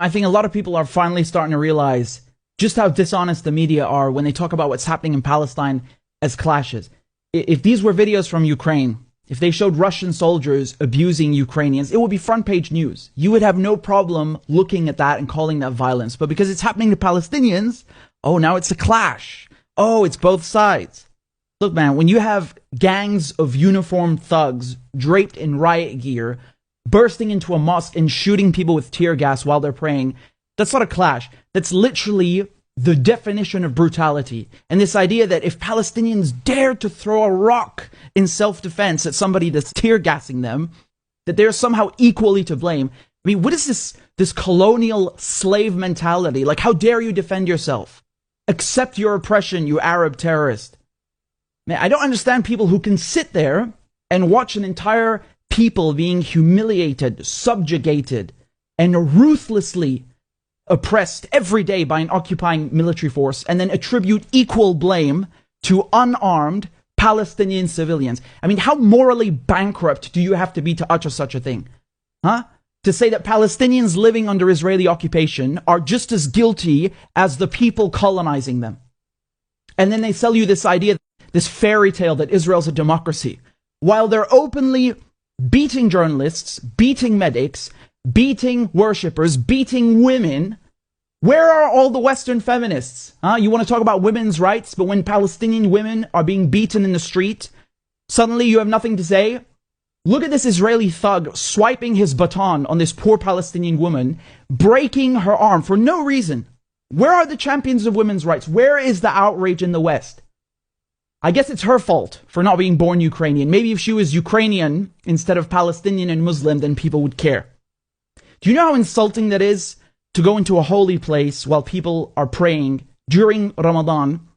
I think a lot of people are finally starting to realize just how dishonest the media are when they talk about what's happening in Palestine as clashes. If these were videos from Ukraine, if they showed Russian soldiers abusing Ukrainians, it would be front page news. You would have no problem looking at that and calling that violence. But because it's happening to Palestinians, oh, now it's a clash. Oh, it's both sides. Look, man, when you have gangs of uniformed thugs draped in riot gear bursting into a mosque and shooting people with tear gas while they're praying, that's not a clash. That's literally the definition of brutality. And this idea that if Palestinians dare to throw a rock in self-defense at somebody that's tear gassing them, that they're somehow equally to blame. I mean, what is this colonial slave mentality? Like, how dare you defend yourself? Accept your oppression, you Arab terrorist. Man, I don't understand people who can sit there and watch an entire people being humiliated, subjugated, and ruthlessly oppressed every day by an occupying military force, and then attribute equal blame to unarmed Palestinian civilians. I mean, how morally bankrupt do you have to be to utter such a thing? Huh? To say that Palestinians living under Israeli occupation are just as guilty as the people colonizing them. And then they sell you this idea, this fairy tale that Israel's a democracy, while they're openly beating journalists, beating medics, beating worshippers, beating women. Where are all the Western feminists? You want to talk about women's rights, but when Palestinian women are being beaten in the street, suddenly you have nothing to say? Look at this Israeli thug swiping his baton on this poor Palestinian woman, breaking her arm for no reason. Where are the champions of women's rights? Where is the outrage in the West? I guess it's her fault for not being born Ukrainian. Maybe if she was Ukrainian instead of Palestinian and Muslim, then people would care. Do you know how insulting that is to go into a holy place while people are praying during Ramadan,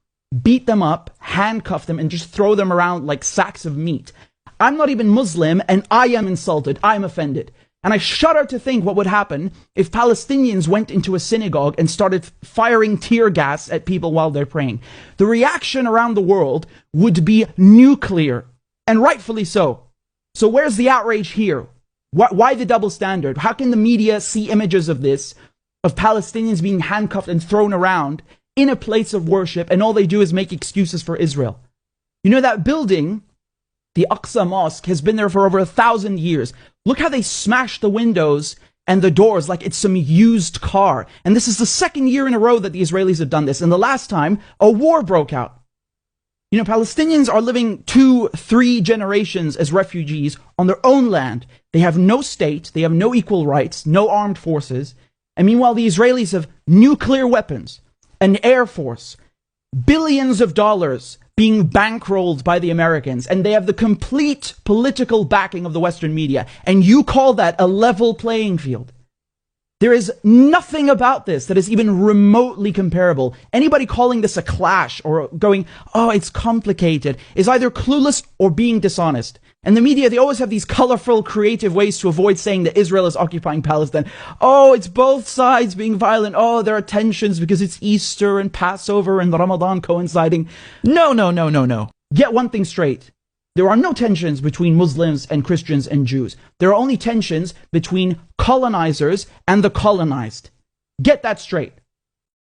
beat them up, handcuff them, and just throw them around like sacks of meat? I'm not even Muslim, and I am insulted. I'm offended. And I shudder to think what would happen if Palestinians went into a synagogue and started firing tear gas at people while they're praying. The reaction around the world would be nuclear, and rightfully so. So where's the outrage here? Why the double standard? How can the media see images of this, of Palestinians being handcuffed and thrown around in a place of worship, and all they do is make excuses for Israel? You know, that building, the Aqsa Mosque, has been there for over 1,000 years. Look how they smashed the windows and the doors like it's some used car. And this is the second year in a row that the Israelis have done this. And the last time, a war broke out. You know, Palestinians are living 2-3 generations as refugees on their own land. They have no state, they have no equal rights, no armed forces. And meanwhile, the Israelis have nuclear weapons, an air force, billions of dollars being bankrolled by the Americans, and they have the complete political backing of the Western media, and you call that a level playing field. There is nothing about this that is even remotely comparable. Anybody calling this a clash or going, oh, it's complicated, is either clueless or being dishonest. And the media, they always have these colorful, creative ways to avoid saying that Israel is occupying Palestine. Oh, it's both sides being violent. Oh, there are tensions because it's Easter and Passover and Ramadan coinciding. No. Get one thing straight. There are no tensions between Muslims and Christians and Jews. There are only tensions between colonizers and the colonized. Get that straight.